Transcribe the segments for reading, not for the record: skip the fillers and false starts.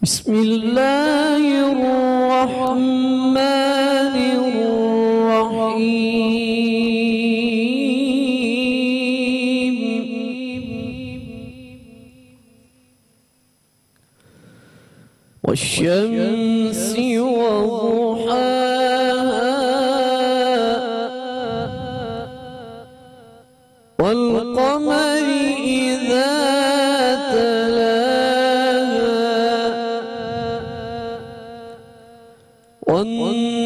बिस्मिल्लाहिर्रहमानिर्रहीम। वश्शम्सि वज़ुहाहा वल्क़मरि इज़ा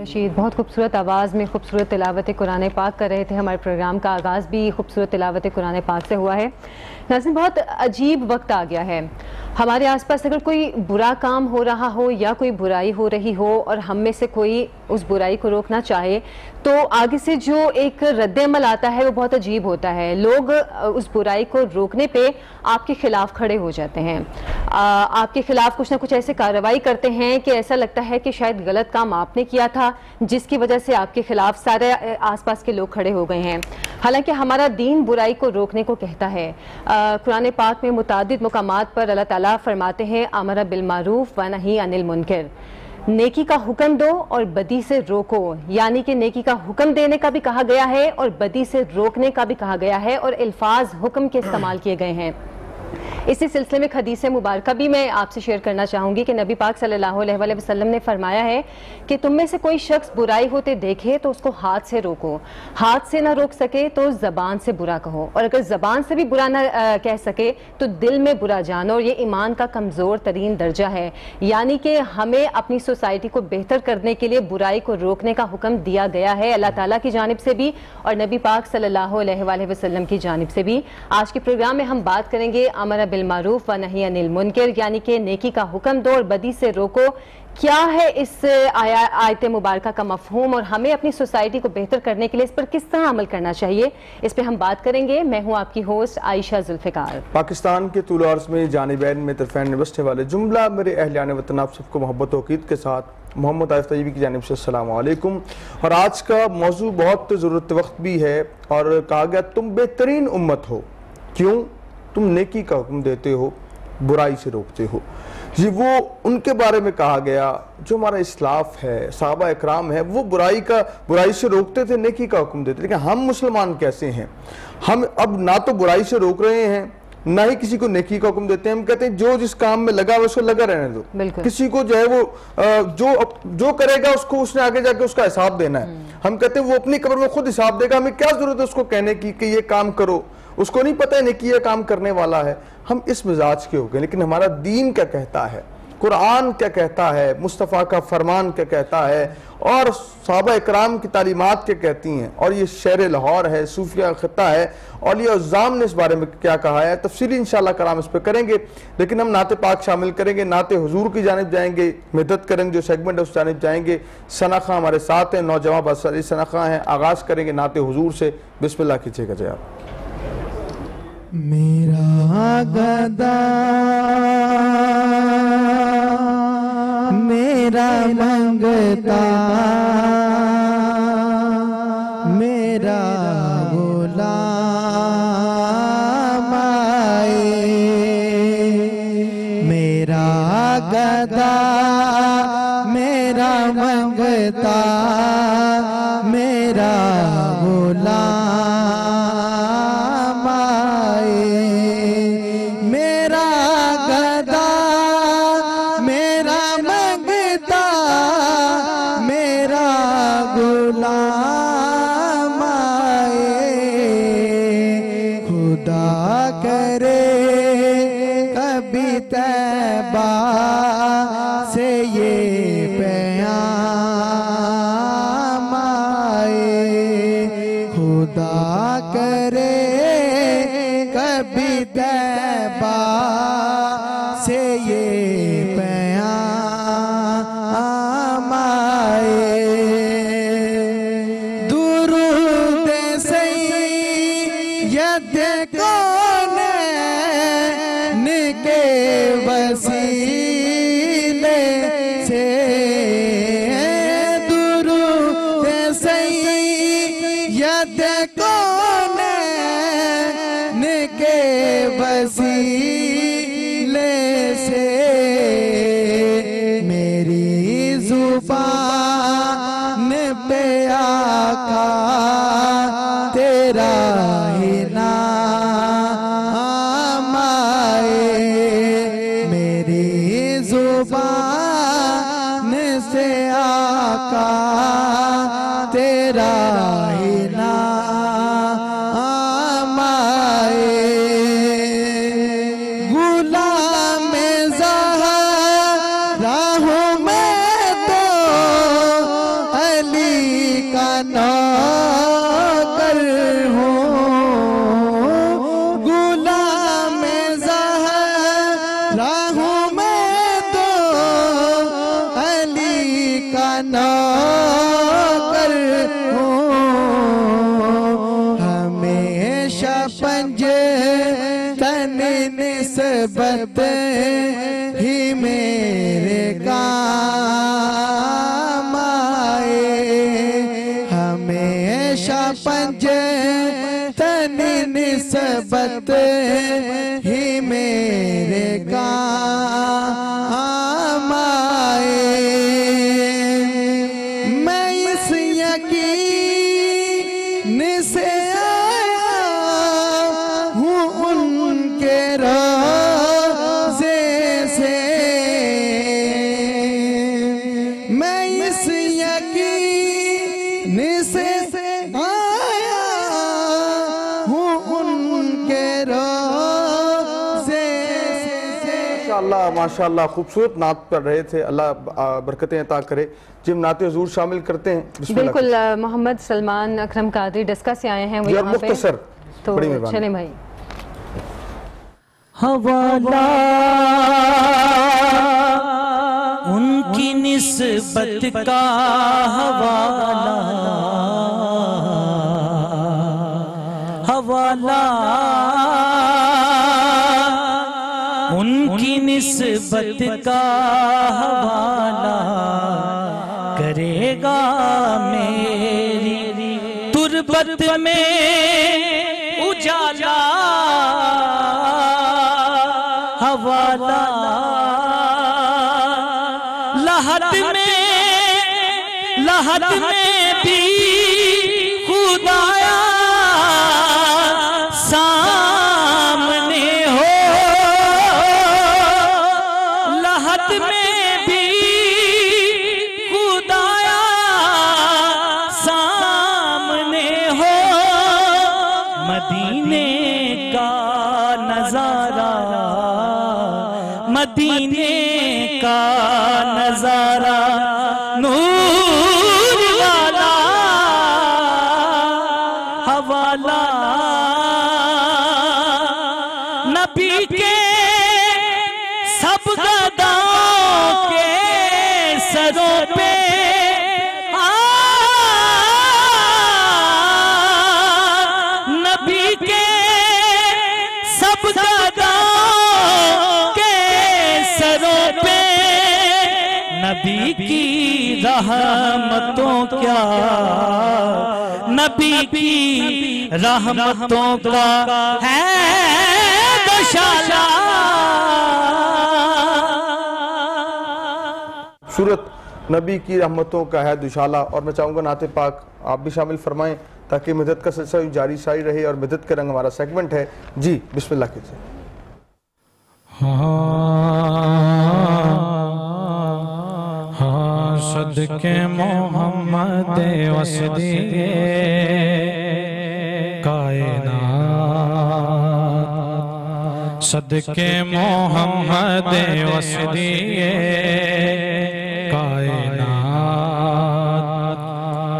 रशीद बहुत खूबसूरत आवाज़ में खूबसूरत तिलावत कुरान पाक कर रहे थे। हमारे प्रोग्राम का आगाज़ भी खूबसूरत तिलावत कुरान पाक से हुआ है। नाज़रीन, बहुत अजीब वक्त आ गया है। हमारे आसपास अगर कोई बुरा काम हो रहा हो या कोई बुराई हो रही हो और हम में से कोई उस बुराई को रोकना चाहे तो आगे से जो एक रद्द-ए-अमल आता है वो बहुत अजीब होता है। लोग उस बुराई को रोकने पे आपके खिलाफ खड़े हो जाते हैं, आपके खिलाफ कुछ ना कुछ ऐसे कार्रवाई करते हैं कि ऐसा लगता है कि शायद गलत काम आपने किया था जिसकी वजह से आपके खिलाफ सारे आसपास के लोग खड़े हो गए हैं। हालांकि हमारा दीन बुराई को रोकने को कहता है। कुरान पाक में मुतादिद मुकामात पर अल्लाह ताला फरमाते हैं अमर बिल मारूफ व नही अनिल मुनकर। नेकी का हुक्म दो और बदी से रोको, यानी कि नेकी का हुक्म देने का भी कहा गया है और बदी से रोकने का भी कहा गया है, और अल्फाज हुक्म के इस्तेमाल किए गए हैं। इसी सिलसिले में एक हदीस मुबारक भी मैं आपसे शेयर करना चाहूँगी कि नबी पाक सल्लल्लाहु अलैहि वसल्लम ने फरमाया है कि तुम में से कोई शख्स बुराई होते देखे तो उसको हाथ से रोको, हाथ से ना रोक सके तो ज़बान से बुरा कहो, और अगर ज़बान से भी बुरा ना कह सके तो दिल में बुरा जानो, और ये ईमान का कमज़ोर तरीन दर्जा है। यानी कि हमें अपनी सोसाइटी को बेहतर करने के लिए बुराई को रोकने का हुक्म दिया गया है अल्लाह ताला की जानिब से भी और नबी पाक सल्लल्लाहु अलैहि वसल्लम की जानिब से भी। आज के प्रोग्राम में हम बात करेंगे अमर बिल मारूफ व नही अनिल मुनकर, यानी कि नेकी का हुक्म दो और बदी से रोको। क्या है इस आयत मुबारक का मफहूम और हमें अपनी सोसाइटी को बेहतर करने के लिए इस पर किस तरह अमल करना चाहिए, इस पर हम बात करेंगे। मैं हूं आपकी होस्ट आयशा जुल्फ़िकार। पाकिस्तान के तूल अर्ज़ में जानिबैन में तरफ़ैन में बसने वाले जुमला मेरे अहलियान वतन आप सबको मोहब्बत वक़ीद के साथ मोहम्मद आरिफ तैयबी की जानिब से अस्सलाम वालेकुम। और आज का मौजू बहुत ज़रूरत वक्त भी है और कहा गया तुम बेहतरीन उम्मत हो, क्यों? तुम नेकी का हुक्म देते हो, बुराई से रोकते हो। जी वो उनके बारे में कहा गया जो हमारा इस्लाफ है, सहाबा इकराम है, वो बुराई से रोकते थे, नेकी का हुक्म देते। लेकिन हम मुसलमान कैसे हैं? हम अब ना तो बुराई से रोक रहे हैं ना ही किसी को नेकी का हुक्म देते हैं। हम कहते हैं जो जिस काम में लगा उसको लगा रहने दो, किसी को जो है वो जो करेगा उसको उसने आगे जाके उसका हिसाब देना है। हम कहते हैं वो अपनी कब्र में खुद हिसाब देगा, हमें क्या जरूरत है उसको कहने की कि ये काम करो, उसको नहीं पता है नेकी ये काम करने वाला है। हम इस मिजाज के हो गए, लेकिन हमारा दीन क्या कहता है, कुरान क्या कहता है, मुस्तफ़ा का फरमान क्या कहता है और सहाबा इकराम की तालीमात क्या कहती हैं, और ये शेर लाहौर है, सूफिया खिता है, औलिया उज़्ज़ाम ने इस बारे में क्या कहा है, तफसीली इंशाअल्लाह कलाम इस पर करेंगे। लेकिन हम नाते पाक शामिल करेंगे, नाते हुजूर की जानिब जाएंगे, मदद करेंगे, जो सेगमेंट है उस जानिब जाएंगे। सनाखा हमारे साथ हैं, नौजवान बसरी सनाखा हैं। आगाज़ करेंगे नाते हुजूर से, बिस्मिल्लाह कीजिएगा जनाब। मेरा गदा मेरा मंगता मेरा गुलाम आए, मेरा गदा मेरा मंगता मेरा गुलाम निस्बत ही मेरे काम आए, हमेशा पंजतन निस्बत ही मेरे काम आए। माशाअल्लाह माशाअल्लाह खूबसूरत नात कर रहे थे, अल्लाह बरकतें अता करे। जिम नाते हुजूर शामिल करते हैं। बिल्कुल, मोहम्मद सलमान अकरम कादरी डस्का से आए हैं वो यहाँ पे, तो चले भाई। हवाला उनकी निस्बत का हवाला, हवाला उनकी निस्बत का हवाला करेगा मेरी तुरबत में उजाला, हवाला लहद में भी खुदाया सामने हो, लहद में भी खुदाया सामने हो, मदीने का नजारा, मदीने का नजारा नूर वाला, हवाला नबी के सब गदाओं के सरों पे नबी के सब गदाओं के सरों पे नबी की रहमतों क्या, नबी की रहमतों का है गौशाला। सूरत नबी की रहमतों का है दुशाला। और मैं चाहूँगा नाते पाक आप भी शामिल फरमाएं ताकि मदद का सिलसिला जारी सारी रहे और मदद का रंग हमारा सेगमेंट है। जी बिस्मिल्लाह कीजिए। सदके मोहम्मद वसदिए कायनात, सदके मोहम्मद वसदिए कायनात,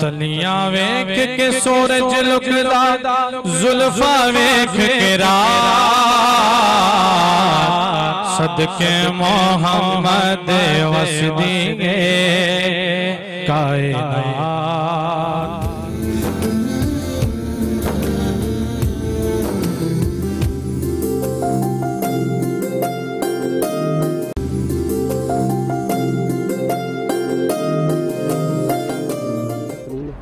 तलियां वेख के सूरज लुकदा, जुल्फा वेख के रात, सदके मोहम्मद वसदिए कायनात।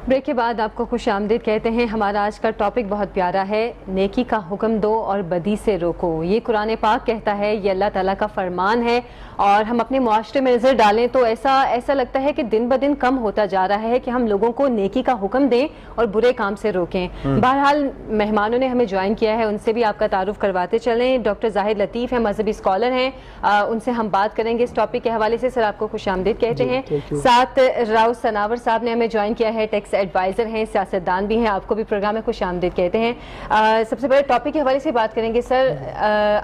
ब्रेक के बाद आपको खुश आमदीद कहते हैं। हमारा आज का टॉपिक बहुत प्यारा है, नेकी का हुक्म दो और बदी से रोको। ये कुरान पाक कहता है, ये अल्लाह ताला का फरमान है और हम अपने मुआशरे में नज़र डालें तो ऐसा लगता है कि दिन ब दिन कम होता जा रहा है कि हम लोगों को नेकी का हुक्म दें और बुरे काम से रोकें। बहरहाल मेहमानों ने हमें ज्वाइन किया है, उनसे भी आपका तारुफ करवाते चलें। डॉक्टर जाहिद लतीफ़ हैं, मजहबी स्कॉलर हैं, उनसे हम बात करेंगे इस टॉपिक के हवाले से। सर आपको खुश आमदीद कहते हैं। साथ राउत सनावर साहब ने हमें ज्वाइन किया है, टैक्स एडवाइज़र हैं, सियासतदान भी हैं, आपको भी प्रोग्राम में खुश आमदीद कहते हैं। सबसे पहले टॉपिक के हवाले से बात करेंगे सर,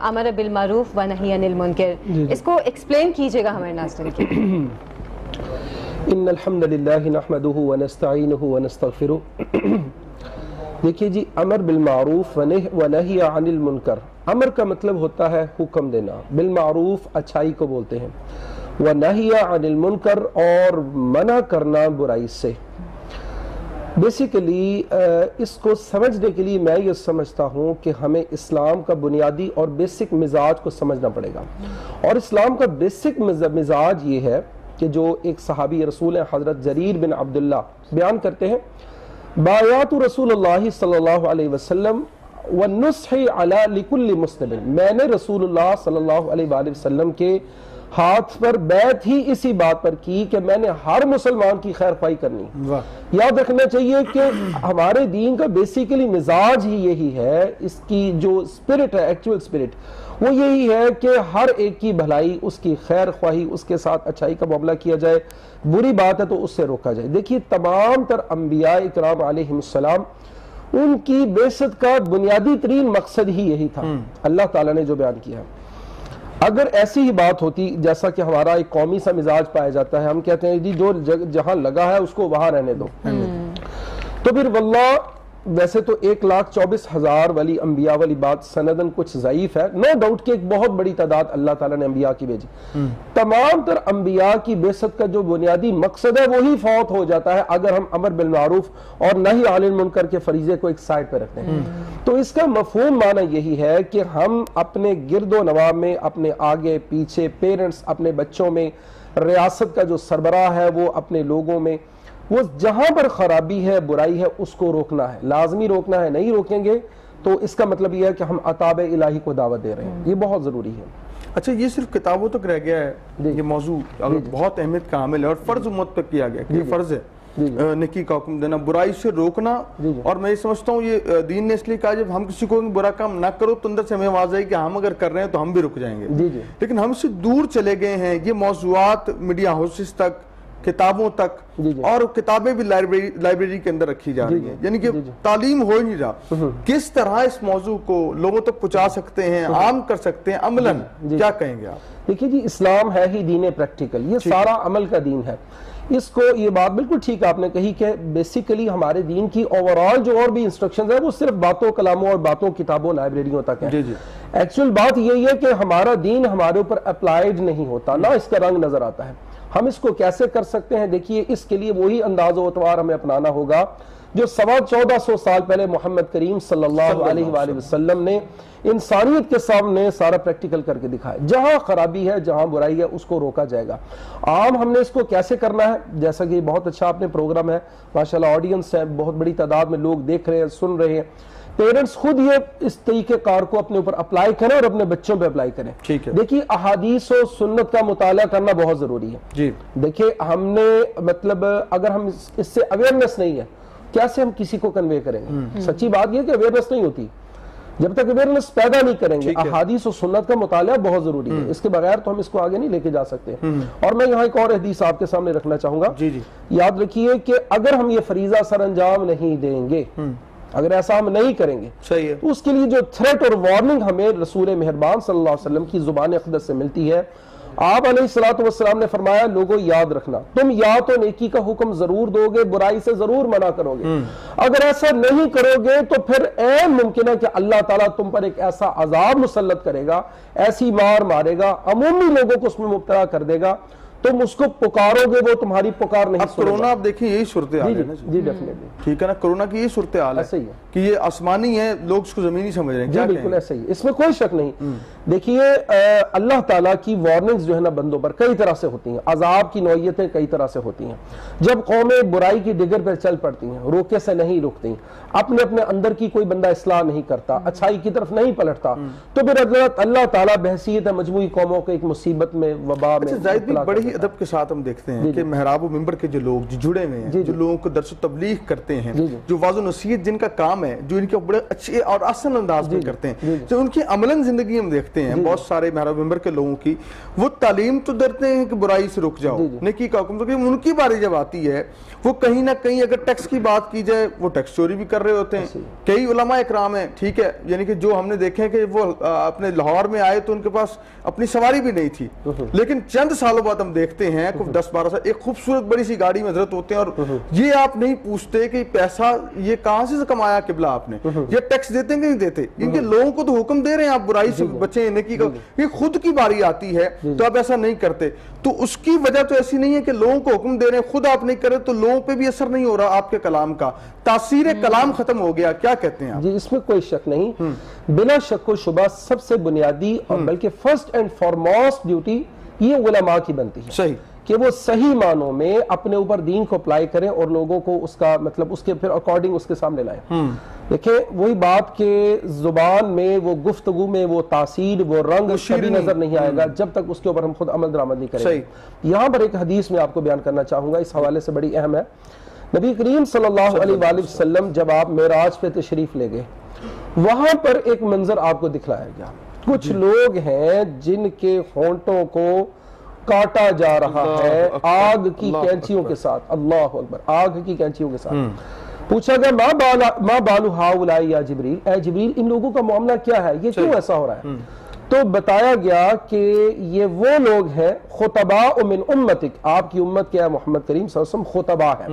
अमर बिल मारूफ व नही अनिल मुनकर, इसको एक्सप्लेन कीजिएगा हमारे नाज़रीन के। इन्नल हम्दुलिल्लाहि नहमदुहु व नस्तईनुहु व नस्तगफिरुह। देखिए जी, अमर बिल मारूफ व नही अनिल मुनकर, अमर का मतलब होता है हुक्म देना, बिल मारूफ अच्छाई को बोलते हैं, व नही अनिल मुनकर और मना करना बुराई से। बेसिकली इसको समझने के लिए मैं ये समझता हूँ कि हमें इस्लाम का बुनियादी और बेसिक मिजाज को समझना पड़ेगा। और इस्लाम का बेसिक मिजाज ये है कि जो एक सहाबी रसूल हज़रत जरीर बिन अब्दुल्ला बयान करते हैं, बायातु रसूलुल्लाह सल्लल्लाहु अलैहि वसल्लम व नुस्ही अला लिकुल्लि मुस्लिम, मैंने रसूलुल्लाह सल्लल्लाहु अलैहि वसल्लम के हाथ पर बैत ही इसी बात पर की कि मैंने हर मुसलमान की खैर ख्वाही करनी। याद रखना चाहिए कि हमारे दीन का बेसिकली मिजाज ही यही है, इसकी जो स्पिरिट है, एक्चुअल स्पिरिट वो यही है कि हर एक की भलाई, उसकी खैर ख्वाही, उसके साथ अच्छाई का मामला किया जाए, बुरी बात है तो उससे रोका जाए। देखिए तमाम तर अंबिया इकराम अलैहिमुस्सलाम, उनकी बेइज्जत का बुनियादी तरीन मकसद ही यही था, अल्लाह ताला ने जो बयान किया। अगर ऐसी ही बात होती, जैसा कि हमारा एक कौमी सा मिजाज पाया जाता है, हम कहते हैं जी जो जहां लगा है उसको वहां रहने दो, तो फिर वल्लाह वैसे तो 1,24,000 वाली अंबिया वाली बात सनदन कुछ ज़ईफ है। नो डाउट कि एक बहुत बड़ी तादाद अल्लाह ताला ने अंबिया की भेजी। तमाम तर अंबिया की बेसत का जो बुनियादी मकसद है वही फौत हो जाता है अगर हम अमर बिल मारूफ और नही अनिल मुनकर के फरीजे को एक साइड पर रखते हैं। तो इसका मफहूम माना यही है कि हम अपने गिरदो नवाब में, अपने आगे पीछे, पेरेंट्स अपने बच्चों में, रियासत का जो सरबराह है वो अपने लोगों में, वो जहां पर खराबी है, बुराई है, उसको रोकना है, लाजमी रोकना है। नहीं रोकेंगे तो इसका मतलब यह है कि हम अताब इलाही को दावत दे रहे हैं। ये बहुत जरूरी है। अच्छा, ये सिर्फ किताबों तक रह गया है ये मौजू, अगर बहुत अहमियत का हामिल है और फर्ज उम्मत पे किया गया कि फर्ज है नेकी का हुक्म देना, बुराई से रोकना। और मैं ये समझता हूँ ये दीन ने इसलिए कहा जब हम किसी को बुरा काम ना करो तो अंदर से हमें आवाज आई कि हम अगर कर रहे हैं तो हम भी रुक जाएंगे। लेकिन हम इससे दूर चले गए हैं। ये मौजूआत मीडिया हाउसेस तक, किताबों तक, और किताबें भी लाइब्रेरी के अंदर रखी जा रही हैं, यानी कि तालीम हो ही नहीं रहा। किस तरह इस मौजू को लोगों तक पहुंचा सकते हैं, आम कर सकते हैं अमलन, क्या कहेंगे आप? देखिए जी, इस्लाम है ही दीन प्रैक्टिकल, ये सारा अमल का दीन है। इसको, ये बात बिल्कुल ठीक आपने कही कि बेसिकली हमारे दीन की ओवरऑल जो और भी इंस्ट्रक्शंस है वो सिर्फ बातों, कलामों और बातों, किताबों, लाइब्रेरियों तक है। एक्चुअल बात यही है कि हमारा दीन हमारे ऊपर अप्लाइड नहीं होता, ना इसका रंग नजर आता है। हम इसको कैसे कर सकते हैं? देखिए, इसके लिए वही अंदाज़ो एतबार हमें अपनाना होगा जो 1400 साल पहले मोहम्मद करीम सल्लल्लाहु अलैहि वसल्लम ने इंसानियत के सामने सारा प्रैक्टिकल करके दिखाया। जहां खराबी है, जहां बुराई है, उसको रोका जाएगा। आम हमने इसको कैसे करना है? जैसा कि बहुत अच्छा आपने प्रोग्राम है, माशाल्लाह ऑडियंस है, बहुत बड़ी तादाद में लोग देख रहे हैं, सुन रहे हैं। पेरेंट्स खुद ये इस तरीके कार को अपने ऊपर अप्लाई करें और अपने बच्चों पे अप्लाई करें। ठीक है। देखिए, अहादीस और सुन्नत का मुताला करना बहुत जरूरी है जी। देखिए, हमने मतलब अगर हम इससे अवेयरनेस नहीं है, कैसे हम किसी को कन्वे करेंगे? सच्ची बात यह कि अवेयरनेस नहीं होती जब तक अवेयरनेस पैदा नहीं करेंगे। अहादीस और सुन्नत का मुताला बहुत जरूरी है, इसके बगैर तो हम इसको आगे नहीं लेके जा सकते। और मैं यहाँ एक और हदीस आपके सामने रखना चाहूंगा। याद रखिए कि अगर हम ये फरीजा सर अंजाम नहीं देंगे, अगर ऐसा हम नहीं करेंगे, सही है, तो उसके लिए जो थ्रेट और वार्निंग हमें रसूल मेहरबान सल्लल्लाहु अलैहि वसल्लम की जुबान अक़दस से मिलती है। आप अलैहिस्सलातु वस्सलाम ने फरमाया, लोगों याद रखना, तुम या तो नेकी का हुक्म जरूर दोगे, बुराई से जरूर मना करोगे। अगर ऐसा नहीं करोगे तो फिर ऐन मुमकिन है कि अल्लाह ताला तुम पर एक ऐसा अजाब मुसल्लत करेगा, ऐसी मार मारेगा, अमूमी लोगों को उसमें मुब्तला कर देगा। तुम उसको पुकारोगे, वो तुम्हारी पुकार नहीं सुनेगा। कोरोना आप देखिए यही सूरत हाल है ना जी, डेफिनेटली, ठीक है ना। कोरोना की यही सूरत हाल है, ऐसे ही है कि ये आसमानी है, लोग उसको जमीनी समझ रहे हैं। क्या बिल्कुल ऐसा ही है, इसमें कोई शक नहीं। देखिए, अल्लाह ताला की वार्निंग्स जो है ना बंदों पर कई तरह से होती हैं, अजाब की नौयतें कई तरह से होती हैं। जब कौमें बुराई की डिगर पर चल पड़ती हैं, रोके से नहीं रुकती, अपने अपने अंदर की कोई बंदा इस्लाह नहीं करता, अच्छाई की तरफ नहीं पलटता, तो फिर अल्लाह ताला बहसीयत मजमूई कौमों को एक मुसीबत में, वबा में, बड़ी अदब के साथ हम देखते हैं कि मेहराब व मिंबर के जो लोग जो जुड़े हुए हैं, जो लोगों को दर्स तबलीग करते हैं, जो वाज़ नसीहत जिनका काम है, जो इनके बड़े अच्छे और आसान अंदाज में करते हैं, जो उनकी अमलन जिंदगी हम देखते हैं, बहुत सारे मेहराब मिंबर के लोगों की वो तालीम तो देते हैं कि बुराई से रुक जाओ, नेकी का हुक्म, तो उनकी बारी जब आती है वो कहीं ना कहीं, अगर टैक्स की बात की जाए, वो टैक्स चोरी भी कर रहे होते हैं। कई उलमा इकराम है, ठीक है, यानी कि जो हमने देखे हैं कि वो अपने लाहौर में आए तो उनके पास अपनी सवारी भी नहीं थी, लेकिन चंद सालों बाद हम देखते हैं 10-12 साल एक खूबसूरत बड़ी सी गाड़ी में हजरत होते हैं। और ये आप नहीं पूछते कि पैसा ये कहां से कमाया किबला आपने, ये टैक्स देते कि नहीं देते, इनके लोगों को तो हुक्म दे रहे हैं आप बुराई से बचें, नेकी का। ये खुद की बारी आती है तो आप ऐसा नहीं करते, तो उसकी वजह तो ऐसी नहीं है कि लोगों को हुक्म दे रहे हैं, खुद आप नहीं कर रहे तो लोगों पे भी असर नहीं हो रहा आपके कलाम का, तासीर कलाम खत्म हो गया। क्या कहते हैं आप? जी, इसमें कोई शक नहीं, बिना शक व शुबा सबसे बुनियादी और बल्कि फर्स्ट एंड फॉरमोस्ट ड्यूटी ये उलमा की बनती है, सही, कि वो सही मानों में अपने ऊपर दीन को अप्लाई करें और लोगों को उसका मतलब उसके फिर अकॉर्डिंग उसके सामने लाएं। देखिए, वही बात के जुबान में, वो गुफ्तगू में वो तासीर, वो रंग कभी नजर नहीं आएगा जब तक उसके ऊपर हम खुद अमल दरामद नहीं करेंगे। यहाँ पर एक हदीस में आपको बयान करना चाहूंगा, इस हवाले से बड़ी अहम है। नबी करीम सल्लल्लाहु अलैहि वसल्लम जब आप मेराज पे तशरीफ ले गए, वहां पर एक मंजर आपको दिखलाया गया। कुछ लोग हैं जिनके होंठों को काटा जा रहा है आग की कैंचियों के साथ, अल्लाह अकबर, आग की कैंचियों के साथ। पूछा गया, माँ बालू हाउलाई या जिब्रील, ए जिब्रील, इन लोगों का मामला क्या है, ये क्यों ऐसा हो रहा है? तो बताया गया कि ये वो लोग हैं खुतबा मिन उम्मतिक, आपकी उम्मत के मोहम्मद करीम सल्लल्लाहु अलैहि वसल्लम खुतबा है,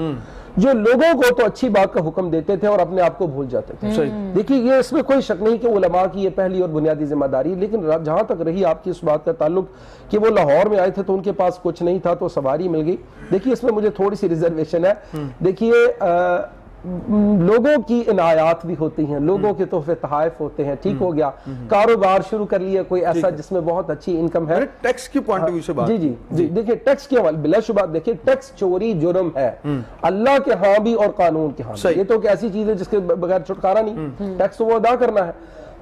जो लोगों को तो अच्छी बात का हुक्म देते थे और अपने आप को भूल जाते थे। देखिए ये इसमें कोई शक नहीं कि उलमा की ये पहली और बुनियादी जिम्मेदारी है, लेकिन जहां तक रही आपकी इस बात का ताल्लुक कि वो लाहौर में आए थे तो उनके पास कुछ नहीं था तो सवारी मिल गई, देखिए इसमें मुझे थोड़ी सी रिजर्वेशन है। देखिए लोगों की इनायात भी होती हैं, लोगों के तोहफे तहाइफ होते हैं, ठीक हो गया, कारोबार शुरू कर लिया कोई ऐसा जिसमें बहुत अच्छी इनकम है, टैक्स की पॉइंट ऑफ व्यू से बात। जी जी जी, देखिए टैक्स के हवाले बिलाशुबा देखिए टैक्स चोरी जुर्म है अल्लाह के यहाँ भी और कानून के यहाँ भी, ये तो एक ऐसी चीज है जिसके बगैर छुटकारा नहीं, टैक्स तो वो अदा करना है।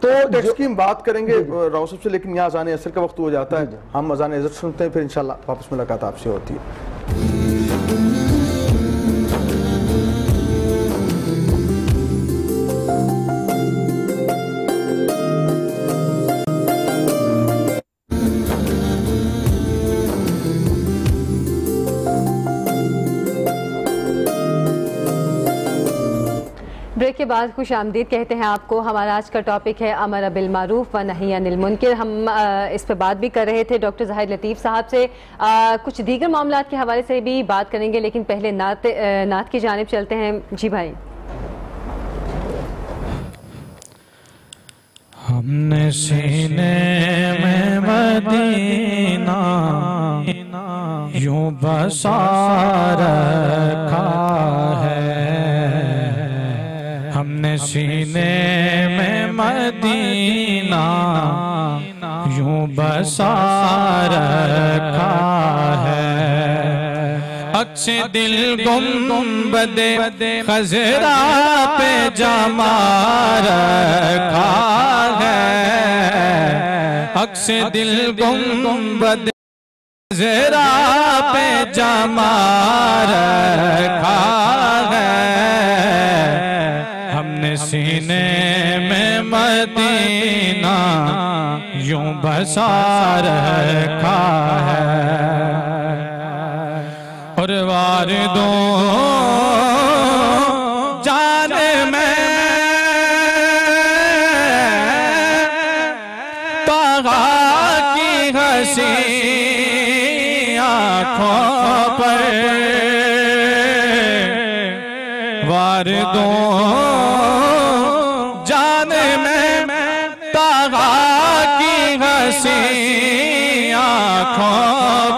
तो टैक्स की हम बात करेंगे राव साहब से, लेकिन यहाँ अज़ान असर का वक्त हो जाता है, हम अज़ान इज़्ज़त सुनते हैं, फिर इंशाल्लाह वापस मुलाकात आपसे होती है। ब्रेक के बाद खुश आमदीद कहते हैं आपको। हमारा आज का टॉपिक है अमर बिल मारूफ व नही अनिल मुनकर। हम इस पर बात भी कर रहे थे डॉक्टर ज़ाहिद लतीफ़ साहब से, कुछ दीगर मामलात के हवाले से भी बात करेंगे, लेकिन पहले नात की जानिब चलते हैं। जी भाई। हमने सीने में मदीना यूं बसा रखा है, हमने सीने में मदीना यूं बसा रखा है, अक्से दिल गुंबदे खजरा पे जमा रखा है, अक्से दिल गुंबदे खजरा पे जमा रखा है, हमने सीने में मदीना यूं बसा रखा है, और वार दो जान में तागा की हंसी आँखों पर, वार दो जान में तागा की हंसी आँखों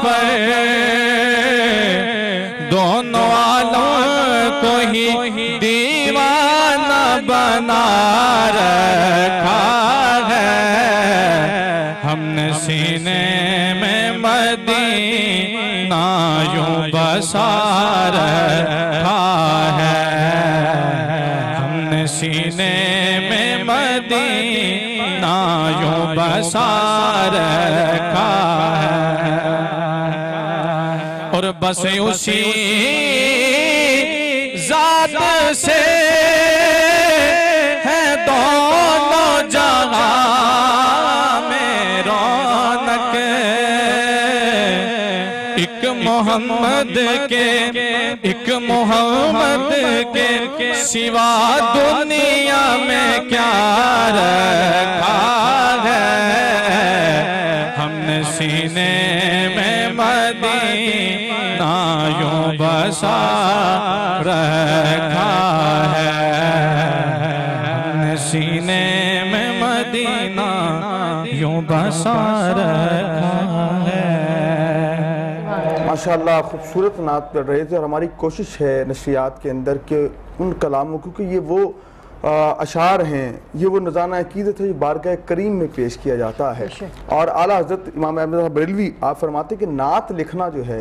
पर, दोनों आलम को ही दीवाना बना रखा है, हमने सीने में मदीना यूं बसा रखा है, हमने सीने में मदीना यूं बसा रखा है, और बस उसी जात से है दोनों जहां में रौनक, एक मोहम्मद के एक मोहम्मद के सिवा दुनिया में क्या रखा है, हमने सीने में मदीना यूं बसा रखा है, हमने सीने में मदीना यूं बसा रखा है। माशाअल्लाह खूबसूरत नात पढ़ रहे थे, और हमारी कोशिश है नशरियात के अंदर के उन कलामों, क्योंकि ये वो अशार हैं, ये वो नज़ाना अकीदत है जो बारगाह करीम में पेश किया जाता है। और आला हज़रत इमाम अहमद बरेलवी आप फरमाते कि नात लिखना जो है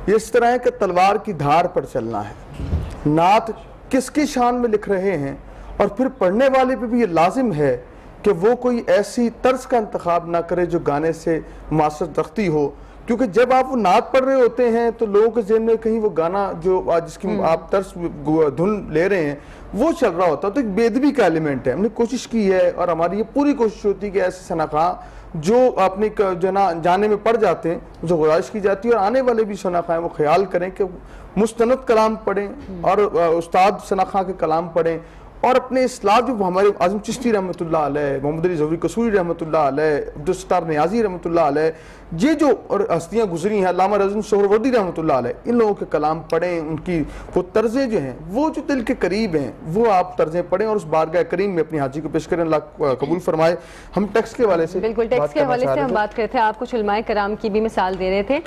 ये इस तरह है कि तलवार की धार पर चलना है, नात किसकी शान में लिख रहे हैं, और फिर पढ़ने वाले पे भी ये लाजिम है कि वो कोई ऐसी तर्ज का इंतखाब ना करे जो गाने से मुआसरत रखती हो, क्योंकि जब आप वो नात पढ़ रहे होते हैं तो लोगों के ज़हन में कहीं वो गाना जो जिसकी आप तर्ज धुन ले रहे हैं वो चल रहा होता है, तो एक बेदबी का एलिमेंट है। हमने कोशिश की है और हमारी ये पूरी कोशिश होती है कि ऐसे शनाखा जो अपने जो ना जाने में पड़ जाते हैं जो गुजारिश की जाती है, और आने वाले भी शनाखाएँ वो ख्याल करें कि मुस्तनद कलाम पढ़ें और उस्ताद शनाखा के कलाम पढ़ें, और अपने इस्लाह जो हमारे आज़म चिश्ती रहमतुल्लाह अलैह, मोहम्मद अली ज़फ़री कसूरी रहमतुल्लाह अलैह, अब्दुल नियाज़ी रहमतुल्लाह अलैह, ये जो और हस्तियाँ गुजरी हैं, अल्लामा रज़ीन सोहरवर्दी रहमतुल्लाह अलैह, इन लोगों के कलाम पढ़ें, उनकी वो तर्ज़ें जो हैं वो जो दिल के करीब हैं वो आप तर्ज़ें पढ़ें और उस बारगाह करीम में अपनी हाजी को पेश करें। अल्लाह कबूल फरमाए। हम टेक्स्ट के हवाले से बिल्कुल टेक्स्ट के हवाले से हम बात कर रहे थे, आप कुछ उलमाए कराम की भी मिसाल दे रहे थे।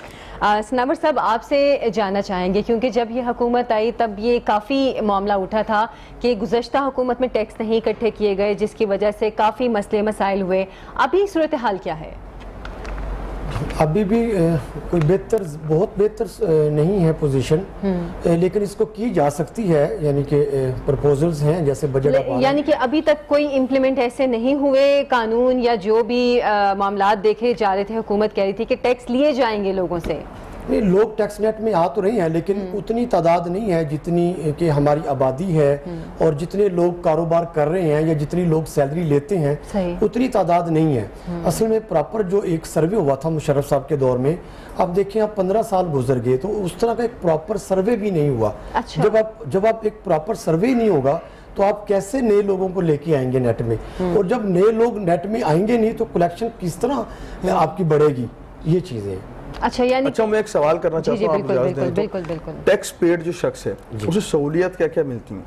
सनावर साहब आपसे जानना चाहेंगे, क्योंकि जब ये हुकूमत आई तब ये काफ़ी मामला उठा था कि गुज़श्ता हुकूमत में टैक्स नहीं इकट्ठे किए गए, जिसकी वजह से काफ़ी मसले मसाइल हुए। अभी सूरत हाल क्या है? अभी भी कोई बहुत बेहतर नहीं है पोजीशन, लेकिन इसको की जा सकती है, यानी कि प्रपोजल्स हैं जैसे बजट, यानी कि अभी तक कोई इम्प्लीमेंट ऐसे नहीं हुए कानून या जो भी मामलात देखे जा रहे थे। हुकूमत कह रही थी कि टैक्स लिए जाएंगे लोगों से। नहीं, लोग टैक्स नेट में आ तो रही हैं, लेकिन उतनी तादाद नहीं है जितनी कि हमारी आबादी है और जितने लोग कारोबार कर रहे हैं या जितनी लोग सैलरी लेते हैं उतनी तादाद नहीं है। असल में प्रॉपर जो एक सर्वे हुआ था मुशर्रफ साहब के दौर में, अब देखें आप 15 साल गुजर गए तो उस तरह का एक प्रॉपर सर्वे भी नहीं हुआ। अच्छा। जब आप एक प्रॉपर सर्वे नहीं होगा तो आप कैसे नए लोगों को लेके आएंगे नेट में, और जब नए लोग नेट में आएंगे नहीं तो कलेक्शन किस तरह आपकी बढ़ेगी, ये चीज़ें। अच्छा, यानी अच्छा, मैं एक सवाल करना चाहता हूँ, बिल्कुल। टैक्स पेड जो शख्स है उसे सहूलियत क्या क्या मिलती हैं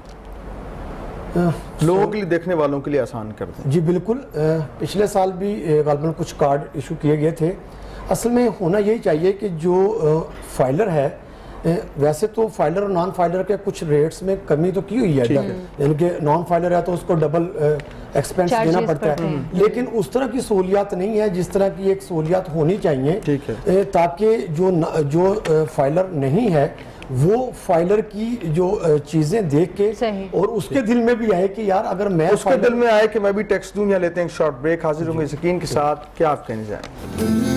लोगों के लिए, देखने वालों के लिए आसान कर दें? जी बिल्कुल, पिछले साल भी गालिबन कुछ कार्ड इशू किए गए थे। असल में होना यही चाहिए कि जो फाइलर है, वैसे तो फाइलर और नॉन फाइलर के कुछ रेट्स में कमी तो की हुई है, यानी कि नॉन फाइलर है तो उसको डबल एक्सपेंस देना पड़ता है, लेकिन उस तरह की सहूलियत नहीं है जिस तरह की एक सहूलियत होनी चाहिए, ताकि जो फाइलर नहीं है वो फाइलर की जो चीजें देख के और उसके दिल में भी आए कि यार अगर मैं, उसके दिल में आए कि मैं भी टैक्स दूं। या लेते हैं एक शॉर्ट ब्रेक, हाजिर होंगे यकीन के साथ। क्या आप कहने जाएं?